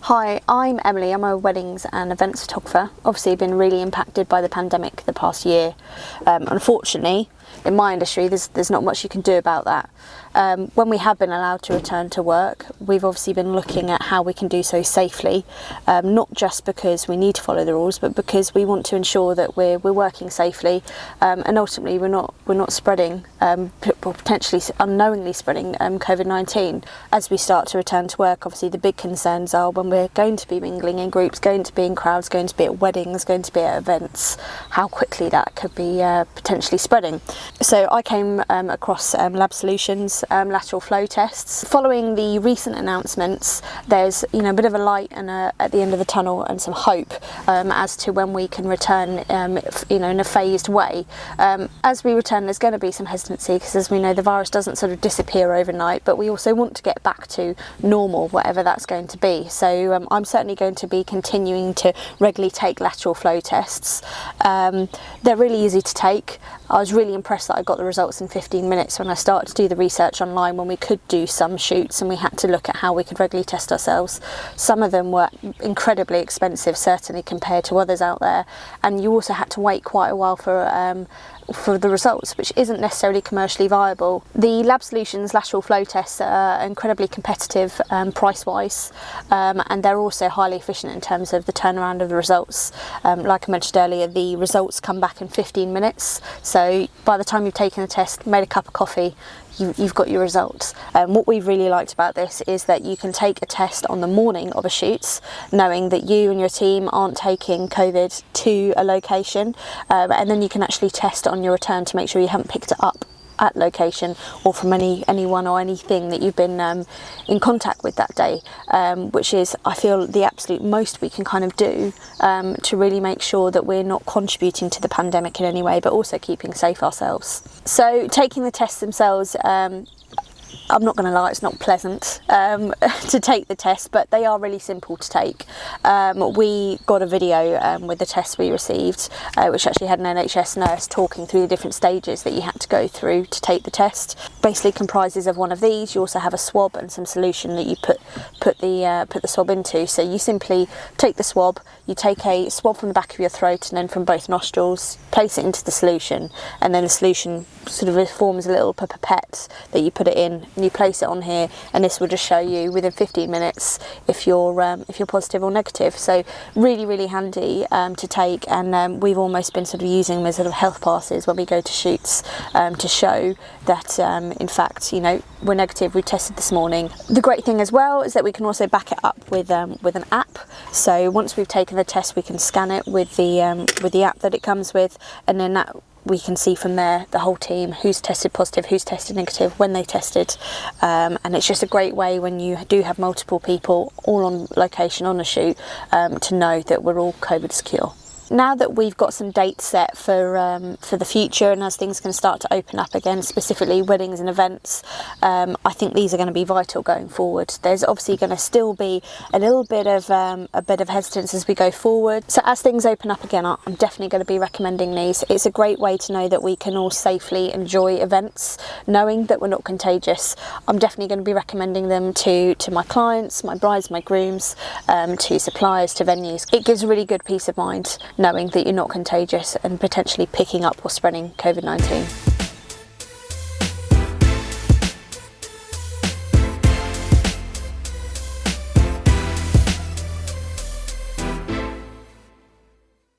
Hi, I'm Emily. I'm a weddings and events photographer. Obviously been really impacted by the pandemic the past year. Unfortunately, in my industry, there's not much you can do about that. When we have been allowed to return to work, we've obviously been looking at how we can do so safely, not just because we need to follow the rules, but because we want to ensure that we're working safely, and ultimately we're not spreading, potentially unknowingly spreading COVID-19. As we start to return to work, obviously the big concerns are when we're going to be mingling in groups, going to be in crowds, going to be at weddings, going to be at events, how quickly that could be potentially spreading. So I came across Lab Solutions lateral flow tests. Following the recent announcements, there's a bit of a light and at the end of the tunnel and some hope as to when we can return in a phased way. As we return, there's going to be some hesitancy because, as we know, the virus doesn't sort of disappear overnight, but we also want to get back to normal, whatever that's going to be. So I'm certainly going to be continuing to regularly take lateral flow tests. They're really easy to take. I was really impressed that I got the results in 15 minutes when I started to do the research online when we could do some shoots and we had to look at how we could regularly test ourselves. Some of them were incredibly expensive, certainly compared to others out there, and you also had to wait quite a while for the results, which isn't necessarily commercially viable. The Lab Solutions lateral flow tests are incredibly competitive price-wise, and they're also highly efficient in terms of the turnaround of the results. Like I mentioned earlier, the results come back in 15 minutes, so by the time you've taken the test, made a cup of coffee, you've got your results. What we've really liked about this is that you can take a test on the morning of a shoot, knowing that you and your team aren't taking COVID to a location, and then you can actually test on your return to make sure you haven't picked it up at location or from anyone or anything that you've been in contact with that day, which is, I feel, the absolute most we can kind of do to really make sure that we're not contributing to the pandemic in any way, but also keeping safe ourselves. So taking the tests themselves, I'm not going to lie, it's not pleasant to take the test, but they are really simple to take. We got a video with the tests we received, which actually had an NHS nurse talking through the different stages that you had to go through to take the test. Basically comprises of one of these. You also have a swab and some solution that you put the swab into. So you simply take the swab, you take a swab from the back of your throat and then from both nostrils, place it into the solution, and then the solution sort of forms a little pipette that you put it in, and you place it on here, and this will just show you within 15 minutes if you're positive or negative. So really handy to take, and we've almost been sort of using them as sort of health passes when we go to shoots to show that in fact we're negative, we tested this morning. The great thing as well is that we can also back it up with an app. So once we've taken the test, we can scan it with the app that it comes with, and then that we can see from there the whole team who's tested positive, who's tested negative, when they tested, and it's just a great way when you do have multiple people all on location on a shoot to know that we're all COVID secure. Now that we've got some dates set for the future, and as things can start to open up again, specifically weddings and events, I think these are going to be vital going forward. There's obviously going to still be a little bit of hesitance as we go forward. So as things open up again, I'm definitely going to be recommending these. It's a great way to know that we can all safely enjoy events, knowing that we're not contagious. I'm definitely going to be recommending them to my clients, my brides, my grooms, to suppliers, to venues. It gives a really good peace of mind knowing that you're not contagious and potentially picking up or spreading COVID-19.